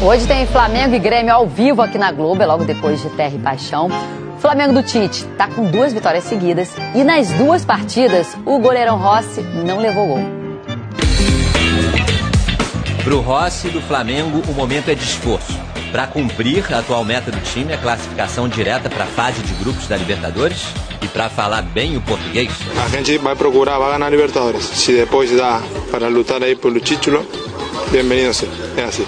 Hoje tem Flamengo e Grêmio ao vivo aqui na Globo, logo depois de Terra e Paixão. O Flamengo do Tite tá com 2 vitórias seguidas e nas 2 partidas o goleirão Rossi não levou gol. Pro Rossi do Flamengo, o momento é de esforço. Para cumprir a atual meta do time, a classificação direta para a fase de grupos da Libertadores. E para falar bem o português... A gente vai procurar, vai ganhar Libertadores. Se depois dá para lutar aí pelo título, bem-vindo seja. É assim.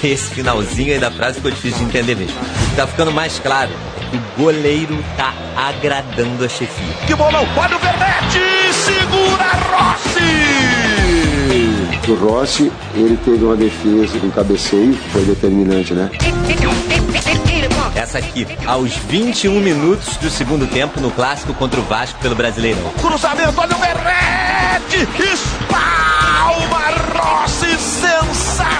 Esse finalzinho aí da frase ficou difícil de entender mesmo. O que tá ficando mais claro é que o goleiro tá agradando a chefia. Que bolão! Olha o Vermete! Segura Rossi! O Rossi, ele teve uma defesa com cabeceio, que foi determinante, né? Essa aqui, aos 21 minutos do segundo tempo, no clássico contra o Vasco pelo Brasileirão. Cruzamento, olha o Vermete! Espalma Rossi! Sensacional!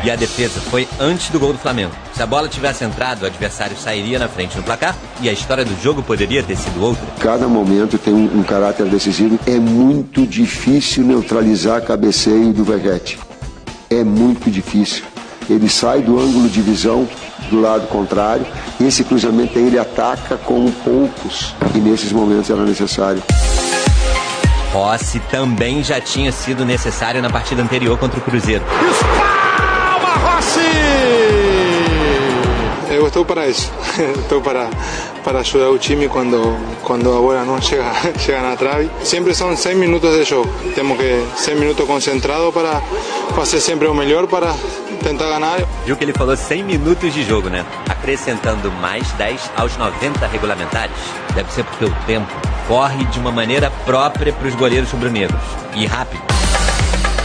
E a defesa foi antes do gol do Flamengo. Se a bola tivesse entrado, o adversário sairia na frente no placar e a história do jogo poderia ter sido outra. Cada momento tem um caráter decisivo. É muito difícil neutralizar cabeceio do Verratti. É muito difícil. Ele sai do ângulo de visão do lado contrário. Esse cruzamento aí ele ataca como poucos. E nesses momentos era necessário. Rossi também já tinha sido necessário na partida anterior contra o Cruzeiro. Espalma Rossi! Eu estou para isso. Estou para ajudar o time quando a bola não chega na trave. Sempre são 100 minutos de jogo. Temos que 100 minutos concentrados para fazer sempre o melhor para tentar ganhar. Viu que ele falou 100 minutos de jogo, né? Acrescentando mais 10 aos 90 regulamentares. Deve ser porque o tempo corre de uma maneira própria para os goleiros rubro-negros. E rápido.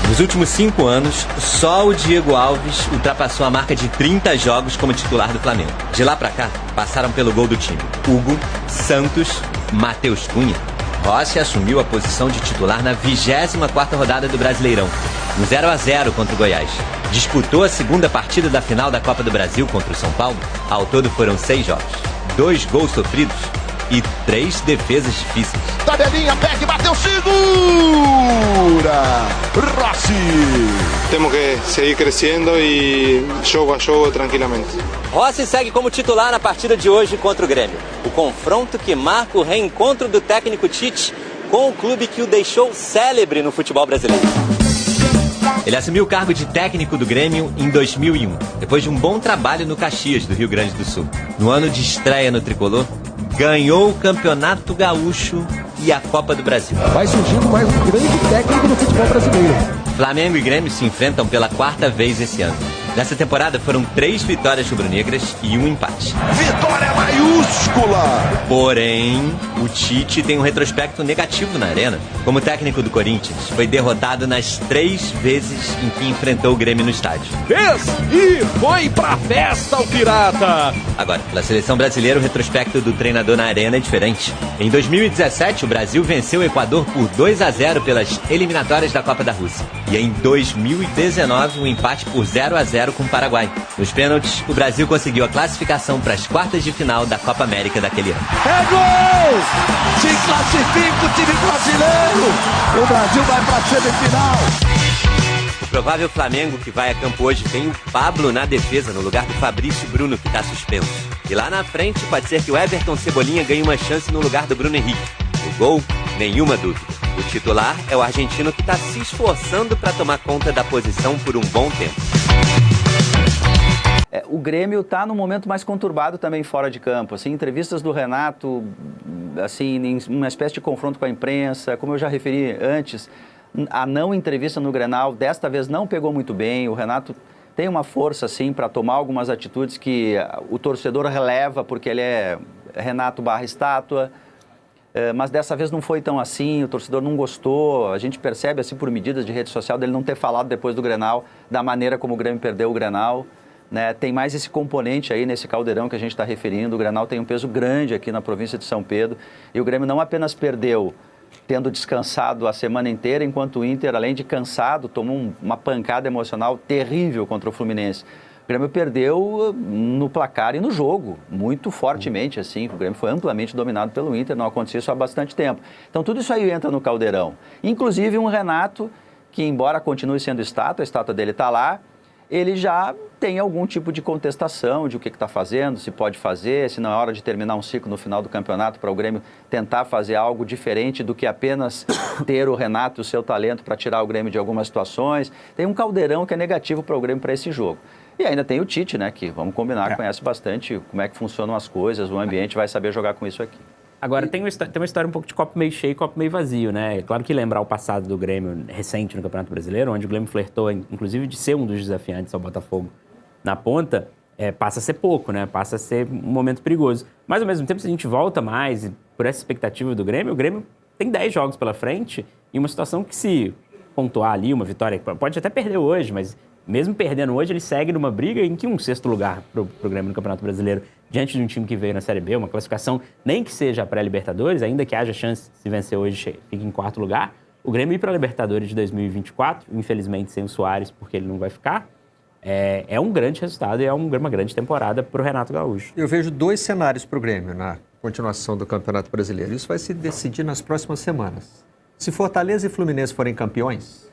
Nos últimos 5 anos, só o Diego Alves ultrapassou a marca de 30 jogos como titular do Flamengo. De lá pra cá, passaram pelo gol do time Hugo, Santos, Matheus Cunha. Rossi assumiu a posição de titular na 24ª rodada do Brasileirão, no 0-0 contra o Goiás. Disputou a segunda partida da final da Copa do Brasil contra o São Paulo. Ao todo foram 6 jogos, 2 gols sofridos e 3 defesas difíceis. Tabelinha, Beck, bateu, segura! Rossi! Temos que seguir crescendo e jogo a jogo tranquilamente. Rossi segue como titular na partida de hoje contra o Grêmio. O confronto que marca o reencontro do técnico Tite com o clube que o deixou célebre no futebol brasileiro. Ele assumiu o cargo de técnico do Grêmio em 2001, depois de um bom trabalho no Caxias, do Rio Grande do Sul. No ano de estreia no Tricolor, ganhou o Campeonato Gaúcho e a Copa do Brasil. Vai surgindo mais um grande técnico no futebol brasileiro. Flamengo e Grêmio se enfrentam pela 4ª vez esse ano. Nessa temporada foram 3 vitórias rubro-negras e 1 empate. Vitória maiúscula! Porém, o Tite tem um retrospecto negativo na arena. Como técnico do Corinthians, foi derrotado nas 3 vezes em que enfrentou o Grêmio no estádio. Fez e foi pra festa o Pirata! Agora, pela seleção brasileira, o retrospecto do treinador na arena é diferente. Em 2017, o Brasil venceu o Equador por 2-0 pelas eliminatórias da Copa da Rússia. E em 2019, um empate por 0-0 com o Paraguai. Nos pênaltis, o Brasil conseguiu a classificação para as quartas de final da Copa América daquele ano. É gol! Se classifica o time brasileiro! O Brasil vai para a semifinal! O provável Flamengo que vai a campo hoje tem o Pablo na defesa, no lugar do Fabrício Bruno, que está suspenso. E lá na frente, pode ser que o Everton Cebolinha ganhe uma chance no lugar do Bruno Henrique. O gol, nenhuma dúvida. O titular é o argentino que está se esforçando para tomar conta da posição por um bom tempo. O Grêmio está num momento mais conturbado também fora de campo. Assim, entrevistas do Renato, assim, em uma espécie de confronto com a imprensa, como eu já referi antes, a não entrevista no Grenal, desta vez não pegou muito bem. O Renato tem uma força, assim, para tomar algumas atitudes que o torcedor releva, porque ele é Renato / estátua. Mas dessa vez não foi tão assim, o torcedor não gostou. A gente percebe, assim, por medidas de rede social, dele não ter falado depois do Grenal, da maneira como o Grêmio perdeu o Grenal. Né? Tem mais esse componente aí nesse caldeirão que a gente está referindo. O Grenal tem um peso grande aqui na província de São Pedro. E o Grêmio não apenas perdeu tendo descansado a semana inteira, enquanto o Inter, além de cansado, tomou uma pancada emocional terrível contra o Fluminense. O Grêmio perdeu no placar e no jogo, muito fortemente, assim. O Grêmio foi amplamente dominado pelo Inter, não acontecia isso há bastante tempo. Então tudo isso aí entra no caldeirão. Inclusive um Renato que, embora continue sendo estátua, a estátua dele está lá, ele já tem algum tipo de contestação de o que está fazendo, se pode fazer, se não é hora de terminar um ciclo no final do campeonato para o Grêmio tentar fazer algo diferente do que apenas ter o Renato e o seu talento para tirar o Grêmio de algumas situações. Tem um caldeirão que é negativo para o Grêmio para esse jogo. E ainda tem o Tite, né, que, vamos combinar, conhece bastante como é que funcionam as coisas, o ambiente, vai saber jogar com isso aqui. Agora, tem uma história um pouco de copo meio cheio e copo meio vazio, né? É claro que lembrar o passado do Grêmio recente no Campeonato Brasileiro, onde o Grêmio flertou, inclusive, de ser um dos desafiantes ao Botafogo na ponta, passa a ser pouco, né? Passa a ser um momento perigoso. Mas, ao mesmo tempo, se a gente volta mais por essa expectativa do Grêmio, o Grêmio tem 10 jogos pela frente e uma situação que, se pontuar ali uma vitória, pode até perder hoje, mas mesmo perdendo hoje, ele segue numa briga em que um sexto lugar pro Grêmio no Campeonato Brasileiro, diante de um time que veio na Série B, uma classificação, nem que seja a pré-Libertadores, ainda que haja chance, se vencer hoje, fique em quarto lugar. O Grêmio ir para a Libertadores de 2024, infelizmente sem o Soares, porque ele não vai ficar, é um grande resultado e é uma grande temporada para o Renato Gaúcho. Eu vejo 2 cenários para o Grêmio na continuação do Campeonato Brasileiro. Isso vai se decidir nas próximas semanas. Se Fortaleza e Fluminense forem campeões,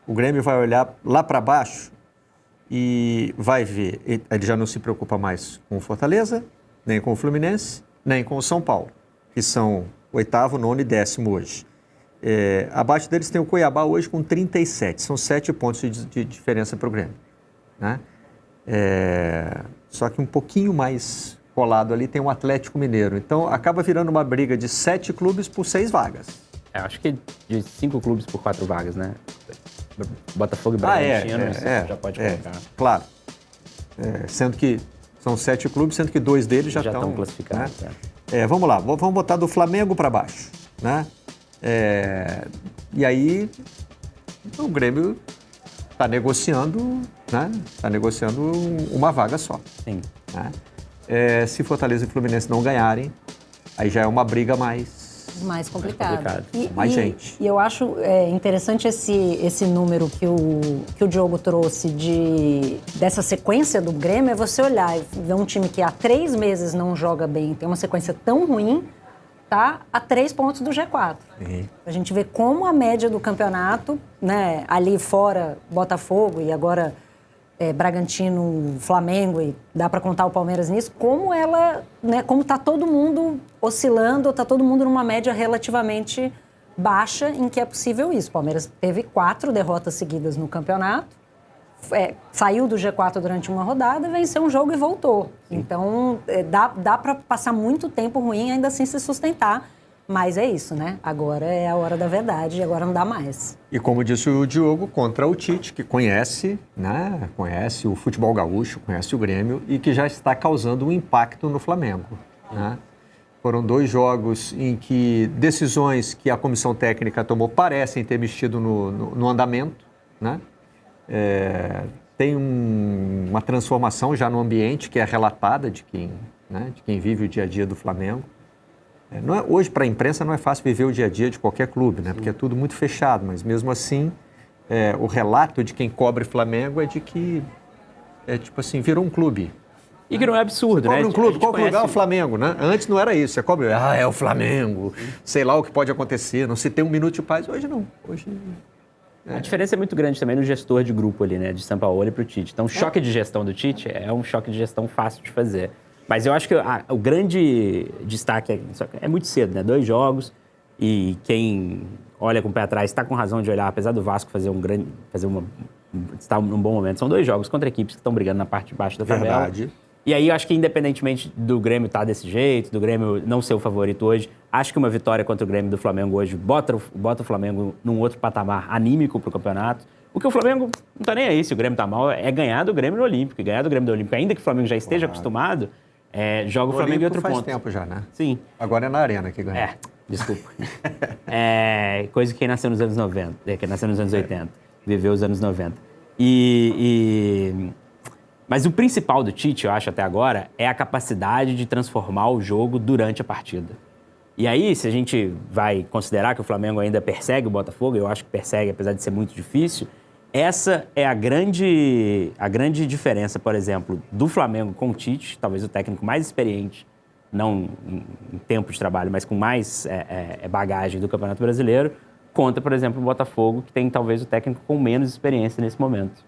o Grêmio vai olhar lá para baixo e vai ver, ele já não se preocupa mais com o Fortaleza, nem com o Fluminense, nem com o São Paulo, que são 8º, 9º e 10º hoje. Abaixo deles tem o Cuiabá hoje com 37, são 7 pontos de diferença para o Grêmio, né? Só que um pouquinho mais colado ali tem o Atlético Mineiro, então acaba virando uma briga de 7 clubes por 6 vagas. Acho que de 5 clubes por 4 vagas, né? Botafogo e Bragantino, você já pode colocar. Claro. Sendo que são 7 clubes, sendo que 2 deles já estão classificados. Né? Vamos lá, vamos botar do Flamengo para baixo, né? E aí o Grêmio está negociando, né? Está negociando uma vaga só. Sim. Né? Se Fortaleza e Fluminense não ganharem, aí já é uma briga mais complicado. Mais gente. E eu acho interessante esse número que o Diogo trouxe dessa sequência do Grêmio, é você olhar e ver um time que há 3 meses não joga bem, tem uma sequência tão ruim, tá a 3 pontos do G4. Uhum. A gente vê como a média do campeonato, né, ali fora Botafogo e agora Bragantino, Flamengo, e dá para contar o Palmeiras nisso, como ela, né, como está todo mundo oscilando, está todo mundo numa média relativamente baixa em que é possível isso. O Palmeiras teve 4 derrotas seguidas no campeonato, saiu do G4 durante uma rodada, venceu um jogo e voltou. Então, dá para passar muito tempo ruim e ainda assim se sustentar. Mas é isso, né? Agora é a hora da verdade e agora não dá mais. E como disse o Diogo, contra o Tite, que conhece, né? Conhece o futebol gaúcho, conhece o Grêmio e que já está causando um impacto no Flamengo, né? Foram 2 jogos em que decisões que a comissão técnica tomou parecem ter mexido no andamento, né? Tem uma transformação já no ambiente que é relatada de quem vive o dia a dia do Flamengo. Hoje, para a imprensa, não é fácil viver o dia a dia de qualquer clube, né? Porque é tudo muito fechado, mas mesmo assim, o relato de quem cobre Flamengo é de que, tipo assim, virou um clube. E que não é absurdo, né? Cobre um clube, qual lugar é o Flamengo, né? Antes não era isso, você cobre, é o Flamengo, sei lá o que pode acontecer, não se tem um minuto de paz. Hoje não, A diferença é muito grande também no gestor de grupo ali, né? De Sampaoli para o Tite. Então, o choque de gestão do Tite é um choque de gestão fácil de fazer. Mas eu acho que o grande destaque é muito cedo, né? 2 jogos e quem olha com o pé atrás está com razão de olhar, apesar do Vasco estar num bom momento. São 2 jogos contra equipes que estão brigando na parte de baixo da tabela. Verdade. E aí eu acho que independentemente do Grêmio estar desse jeito, do Grêmio não ser o favorito hoje, acho que uma vitória contra o Grêmio do Flamengo hoje bota o Flamengo num outro patamar anímico para o campeonato. O que o Flamengo não está nem aí, se o Grêmio está mal, é ganhar do Grêmio no Olímpico. E ganhar do Grêmio do Olímpico, ainda que o Flamengo já esteja acostumado, joga o Flamengo em outro faz ponto. Faz tempo já, né? Sim. Agora é na Arena que ganha. Desculpa. Coisa que quem nasceu nos anos 90, quem nasceu nos anos 80, viveu os anos 90. Mas o principal do Tite, eu acho, até agora, é a capacidade de transformar o jogo durante a partida. E aí, se a gente vai considerar que o Flamengo ainda persegue o Botafogo, eu acho que persegue, apesar de ser muito difícil, essa é a grande diferença, por exemplo, do Flamengo com o Tite, talvez o técnico mais experiente, não em tempo de trabalho, mas com mais bagagem do Campeonato Brasileiro, contra, por exemplo, o Botafogo, que tem talvez o técnico com menos experiência nesse momento.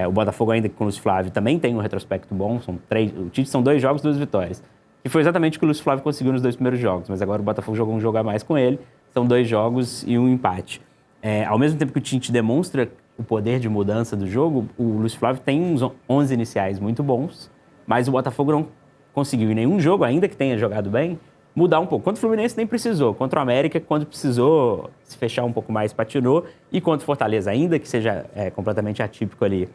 O Botafogo, ainda com o Lúcio Flávio, também tem um retrospecto bom. O Tite são 2 jogos, 2 vitórias. E foi exatamente o que o Lúcio Flávio conseguiu nos 2 primeiros jogos. Mas agora o Botafogo jogou um jogo a mais com ele. São 2 jogos e um empate. Ao mesmo tempo que o Tite demonstra o poder de mudança do jogo, o Lúcio Flávio tem uns 11 iniciais muito bons, mas o Botafogo não conseguiu em nenhum jogo, ainda que tenha jogado bem, mudar um pouco. Contra o Fluminense nem precisou. Contra o América, quando precisou se fechar um pouco mais, patinou. E contra o Fortaleza, ainda que seja completamente atípico ali,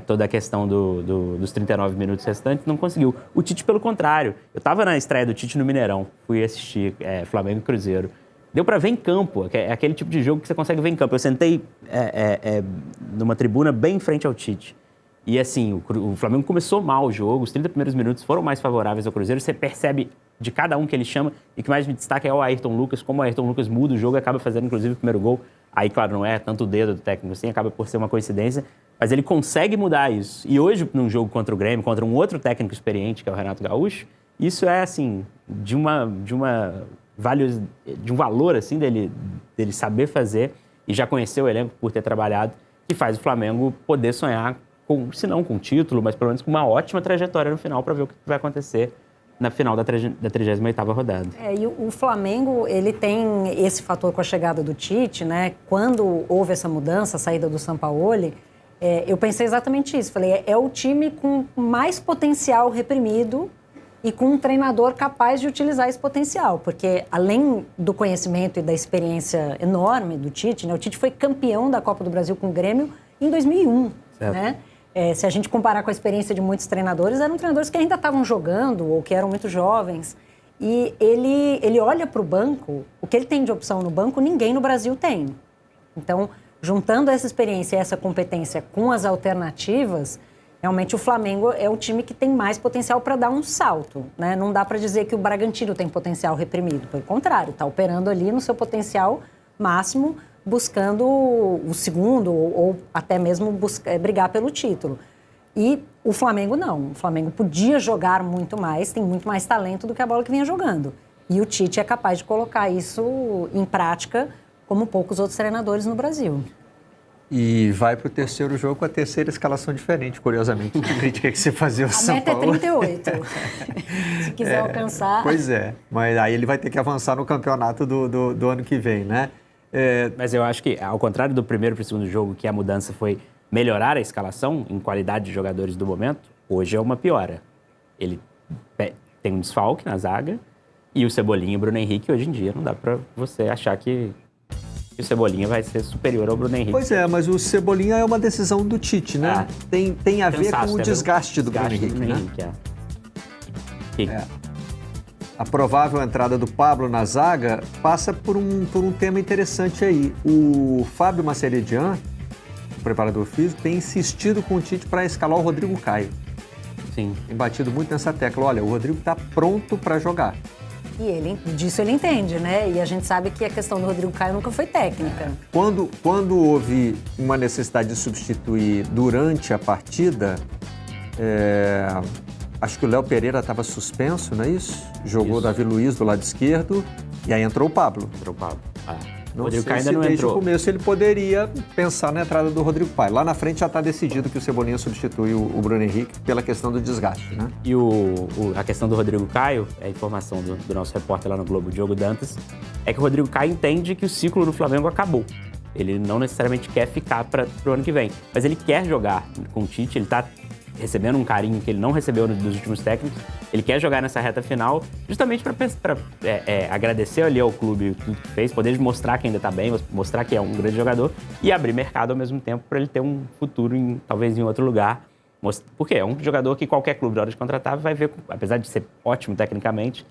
toda a questão dos 39 minutos restantes, não conseguiu. O Tite, pelo contrário. Eu estava na estreia do Tite no Mineirão, fui assistir Flamengo e Cruzeiro. Deu para ver em campo, é aquele tipo de jogo que você consegue ver em campo. Eu sentei numa tribuna bem em frente ao Tite. E assim, o Flamengo começou mal o jogo, os 30 primeiros minutos foram mais favoráveis ao Cruzeiro. Você percebe de cada um que ele chama, e o que mais me destaca é o Ayrton Lucas, como o Ayrton Lucas muda o jogo e acaba fazendo, inclusive, o primeiro gol. Aí, claro, não é tanto o dedo do técnico assim, acaba por ser uma coincidência, mas ele consegue mudar isso. E hoje, num jogo contra o Grêmio, contra um outro técnico experiente, que é o Renato Gaúcho, isso é, assim, de um valor, assim, dele saber fazer e já conhecer o elenco por ter trabalhado, que faz o Flamengo poder sonhar, se não com título, mas pelo menos com uma ótima trajetória no final para ver o que vai acontecer na final da 38ª rodada. E o Flamengo, ele tem esse fator com a chegada do Tite, né? Quando houve essa mudança, a saída do Sampaoli, eu pensei exatamente isso. Falei, é o time com mais potencial reprimido e com um treinador capaz de utilizar esse potencial, porque além do conhecimento e da experiência enorme do Tite, né? O Tite foi campeão da Copa do Brasil com o Grêmio em 2001, né? Se a gente comparar com a experiência de muitos treinadores, eram treinadores que ainda estavam jogando ou que eram muito jovens. E ele olha para o banco, o que ele tem de opção no banco, ninguém no Brasil tem. Então, juntando essa experiência e essa competência com as alternativas, realmente o Flamengo é o time que tem mais potencial para dar um salto, né? Não dá para dizer que o Bragantino tem potencial reprimido. Pelo contrário, está operando ali no seu potencial máximo, buscando o segundo ou até mesmo brigar pelo título. E o Flamengo não. O Flamengo podia jogar muito mais, tem muito mais talento do que a bola que vinha jogando. E o Tite é capaz de colocar isso em prática como poucos outros treinadores no Brasil. E vai para o terceiro jogo com a terceira escalação diferente, curiosamente. A crítica que você fazia ao São Paulo. A meta é 38. Se quiser alcançar... Pois é, mas aí ele vai ter que avançar no campeonato do ano que vem, né? Mas eu acho que, ao contrário do primeiro para o segundo jogo, que a mudança foi melhorar a escalação em qualidade de jogadores do momento, hoje é uma piora. Ele tem um desfalque na zaga e o Cebolinha e o Bruno Henrique, hoje em dia, não dá para você achar que o Cebolinha vai ser superior ao Bruno Henrique. Pois é, mas o Cebolinha é uma decisão do Tite, né? Tem a ver com o desgaste do Bruno Henrique, né? A provável entrada do Pablo na zaga passa por um tema interessante aí. O Fábio Maceridian, o preparador físico, tem insistido com o Tite para escalar o Rodrigo Caio. Sim. Tem batido muito nessa tecla. Olha, o Rodrigo está pronto para jogar. E disso ele entende, né? E a gente sabe que a questão do Rodrigo Caio nunca foi técnica. Quando houve uma necessidade de substituir durante a partida, acho que o Léo Pereira estava suspenso, não é isso? Jogou o Davi Luiz do lado esquerdo e aí entrou o Pablo. Não Rodrigo sei Caio se ainda não desde entrou. o começo ele poderia pensar na entrada do Rodrigo Caio. Lá na frente já está decidido que o Cebolinha substitui o Bruno Henrique pela questão do desgaste, né? E a questão do Rodrigo Caio, a informação do nosso repórter lá no Globo, Diogo Dantas, é que o Rodrigo Caio entende que o ciclo do Flamengo acabou. Ele não necessariamente quer ficar para o ano que vem, mas ele quer jogar com o Tite, ele está recebendo um carinho que ele não recebeu dos últimos técnicos. Ele quer jogar nessa reta final justamente para agradecer ali ao clube tudo que fez, poder mostrar que ainda está bem, mostrar que é um grande jogador e abrir mercado ao mesmo tempo para ele ter um futuro talvez em outro lugar. Porque é um jogador que qualquer clube, na hora de contratar, vai ver, apesar de ser ótimo tecnicamente,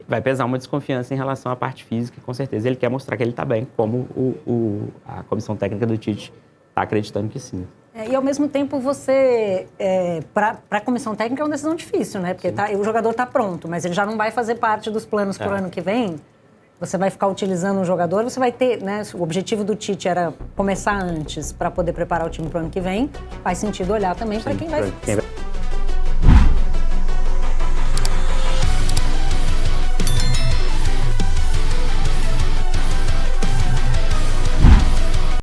vai pesar uma desconfiança em relação à parte física, com certeza. Ele quer mostrar que ele está bem, como a comissão técnica do Tite está acreditando que sim. E ao mesmo tempo você, para a comissão técnica é uma decisão difícil, né? Porque o jogador está pronto, mas ele já não vai fazer parte dos planos para o ano que vem. Você vai ficar utilizando um jogador, você vai ter, né? O objetivo do Tite era começar antes para poder preparar o time para o ano que vem. Faz sentido olhar também para quem vai